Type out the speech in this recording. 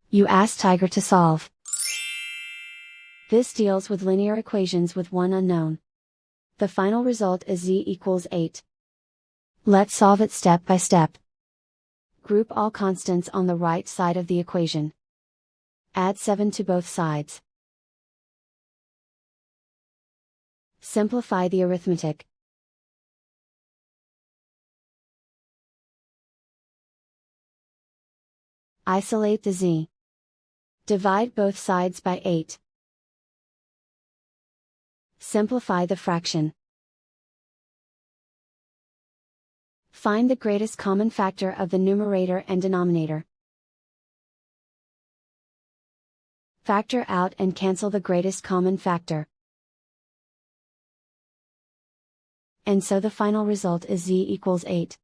You ask Tiger to solve. This deals with linear equations with one unknown. The final result is z equals 8. Let's solve it step by step. Group all constants on the right side of the equation. Add 7 to both sides. Simplify the arithmetic. Isolate the z. Divide both sides by 8. Simplify the fraction. Find the greatest common factor of the numerator and denominator. Factor out and cancel the greatest common factor. And so the final result is z equals 8.